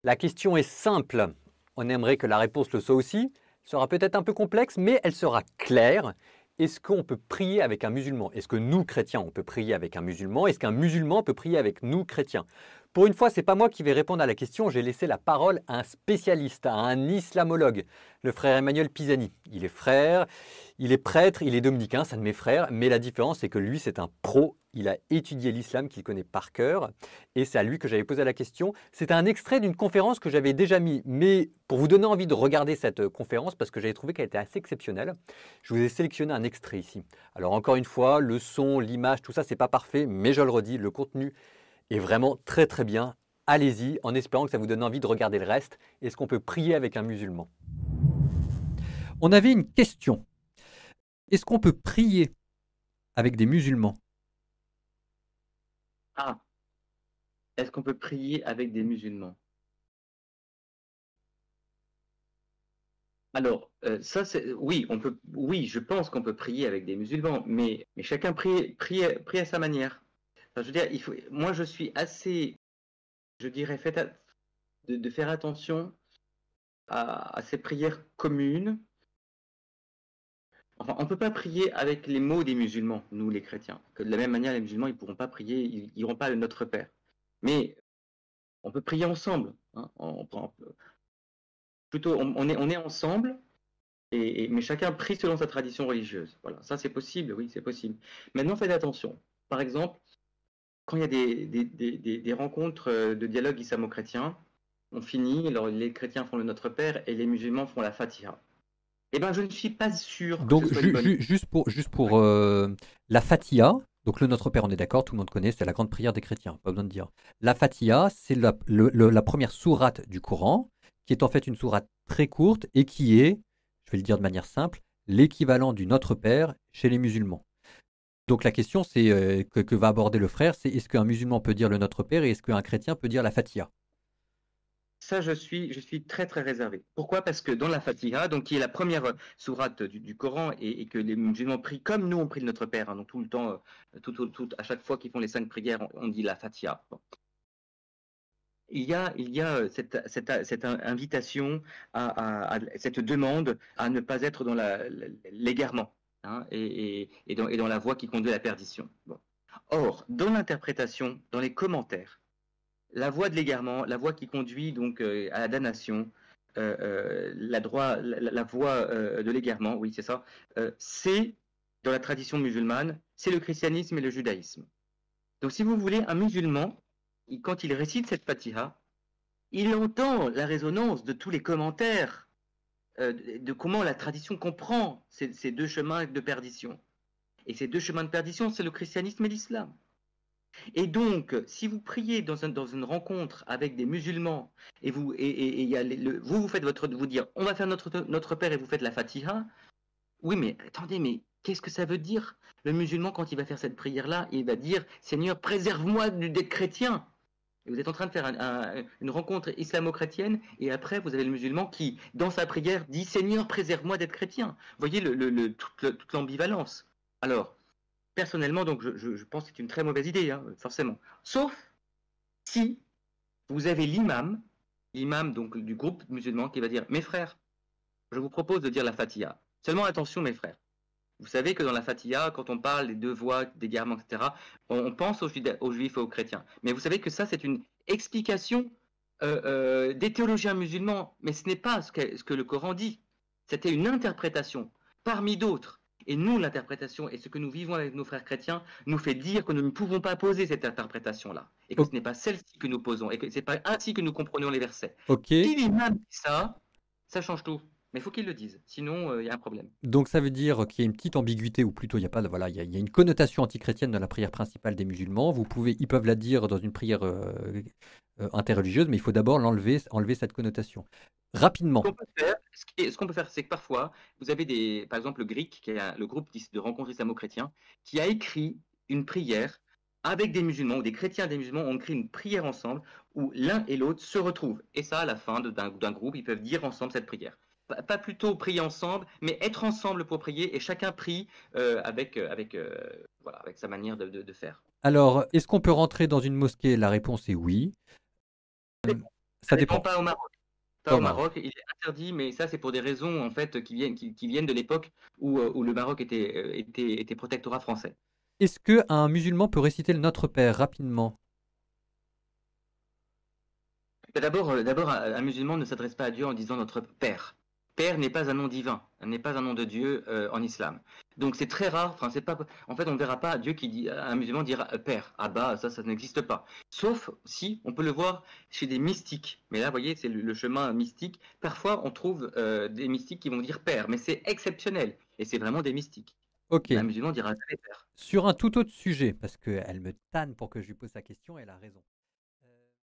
La question est simple. On aimerait que la réponse le soit aussi. Elle sera peut-être un peu complexe, mais elle sera claire. Est-ce qu'on peut prier avec un musulman? Est-ce que nous, chrétiens, on peut prier avec un musulman? Est-ce qu'un musulman peut prier avec nous, chrétiens? Pour une fois, ce n'est pas moi qui vais répondre à la question. J'ai laissé la parole à un spécialiste, à un islamologue, le frère Emmanuel Pisani. Il est frère, il est prêtre, il est dominicain, c'est un de mes frères, mais la différence, c'est que lui, c'est un pro. Il a étudié l'islam qu'il connaît par cœur, et c'est à lui que j'avais posé la question. C'est un extrait d'une conférence que j'avais déjà mis, mais pour vous donner envie de regarder cette conférence, parce que j'avais trouvé qu'elle était assez exceptionnelle, je vous ai sélectionné un extrait ici. Alors encore une fois, le son, l'image, tout ça, c'est pas parfait, mais je le redis, le contenu est vraiment très très bien. Allez-y, en espérant que ça vous donne envie de regarder le reste. Est-ce qu'on peut prier avec un musulman? On avait une question. Est-ce qu'on peut prier avec des musulmans? Ah, est-ce qu'on peut prier avec des musulmans? Alors, ça, oui, oui, je pense qu'on peut prier avec des musulmans, mais chacun prie à sa manière. Enfin, je veux dire, moi, je suis assez, je dirais, de faire attention à ces prières communes. Enfin, on ne peut pas prier avec les mots des musulmans, nous les chrétiens. Que de la même manière, les musulmans, ils ne pourront pas prier, ils n'iront pas à Notre Père. Mais on peut prier ensemble. Hein, plutôt, on est ensemble, mais chacun prie selon sa tradition religieuse. Voilà, ça c'est possible, oui, c'est possible. Maintenant, faites attention. Par exemple, quand il y a des rencontres de dialogue islamo-chrétien, on finit, alors les chrétiens font le Notre Père et les musulmans font la Fatiha. Eh bien, je ne suis pas sûr que ce Donc, soit une bonne idée. juste pour la Fatiha, donc le Notre Père, on est d'accord, tout le monde connaît, c'est la grande prière des chrétiens, pas besoin de dire. La Fatiha, c'est la première sourate du Coran, qui est en fait une sourate très courte et qui est, je vais le dire de manière simple, l'équivalent du Notre Père chez les musulmans. Donc la question c'est que va aborder le frère, c'est est-ce qu'un musulman peut dire le Notre Père et est-ce qu'un chrétien peut dire la Fatiha? Ça, je suis très très réservé. Pourquoi? Parce que dans la Fatiha, donc qui est la première sourate du Coran et que les musulmans prient comme nous on prie le Notre Père, hein, donc tout le temps, à chaque fois qu'ils font les 5 prières, on dit la Fatiha. Bon. Il y a cette invitation à cette demande à ne pas être dans l'égarement, hein, et dans la voie qui conduit à la perdition. Bon. Or, dans l'interprétation, dans les commentaires, la voie de l'égarement, la voie qui conduit donc à la damnation, la voie de l'égarement, oui, c'est ça, c'est, dans la tradition musulmane, c'est le christianisme et le judaïsme. Donc, si vous voulez, un musulman, quand il récite cette fatiha, il entend la résonance de tous les commentaires, de comment la tradition comprend ces deux chemins de perdition. Et ces deux chemins de perdition, c'est le christianisme et l'islam. Et donc, si vous priez dans une rencontre avec des musulmans et y a vous faites vous dire, on va faire notre Père et vous faites la Fatiha. Oui, mais attendez, mais qu'est-ce que ça veut dire? Le musulman, quand il va faire cette prière-là, il va dire, Seigneur, préserve-moi d'être chrétien. Et vous êtes en train de faire une rencontre islamo-chrétienne et après, vous avez le musulman qui, dans sa prière, dit, Seigneur, préserve-moi d'être chrétien. Vous voyez toute l'ambivalence. Alors, personnellement, donc, je pense que c'est une très mauvaise idée, hein, forcément. Sauf si vous avez l'imam donc du groupe musulman qui va dire, mes frères, je vous propose de dire la Fatiha. Seulement attention, mes frères. Vous savez que dans la Fatiha, quand on parle des deux voies, des garements, etc., on pense aux juifs et aux chrétiens. Mais vous savez que ça, c'est une explication des théologiens musulmans. Mais ce n'est pas ce que le Coran dit. C'était une interprétation parmi d'autres. Et nous, l'interprétation et ce que nous vivons avec nos frères chrétiens nous fait dire que nous ne pouvons pas poser cette interprétation-là. Et que ce n'est pas celle-ci que nous posons. Et que ce n'est pas ainsi que nous comprenons les versets. Ok, Si l'imam dit ça, ça change tout. Mais il faut qu'il le dise. Sinon, il y a un problème. donc ça veut dire qu'il y a une petite ambiguïté, ou plutôt il y a pas de, voilà, il y a une connotation antichrétienne dans la prière principale des musulmans. Ils peuvent la dire dans une prière interreligieuse, mais il faut d'abord enlever cette connotation. Rapidement. Ce qu'on peut faire, c'est que parfois, vous avez par exemple, le GRIC, qui est le groupe de rencontres islamo-chrétiens, qui a écrit une prière avec des musulmans, ou des chrétiens et des musulmans ont écrit une prière ensemble, où l'un et l'autre se retrouvent. Et ça, à la fin d'un groupe, ils peuvent dire ensemble cette prière. Pas plutôt prier ensemble, mais être ensemble pour prier, et chacun prie voilà, avec sa manière de faire. Alors, est-ce qu'on peut rentrer dans une mosquée? La réponse est oui. Ça dépend, dépend. pas au Maroc. Pas Pas au au Maroc. Maroc, il est interdit, mais ça c'est pour des raisons en fait qui viennent de l'époque où le Maroc était protectorat français. Est-ce qu'un musulman peut réciter le Notre Père rapidement? D'abord, un musulman ne s'adresse pas à Dieu en disant notre Père. Père n'est pas un nom divin, n'est pas un nom de Dieu en islam. Donc c'est très rare. Enfin, c'est pas. En fait, on ne verra pas Dieu qui dit un musulman dire Père. Ah bah ça n'existe pas. Sauf si on peut le voir chez des mystiques. Mais là, vous voyez, c'est le chemin mystique. Parfois, on trouve des mystiques qui vont dire Père, mais c'est exceptionnel et c'est vraiment des mystiques. Ok. Un musulman dira jamais Père. Sur un tout autre sujet, parce qu'elle me tanne pour que je lui pose sa question, elle a raison.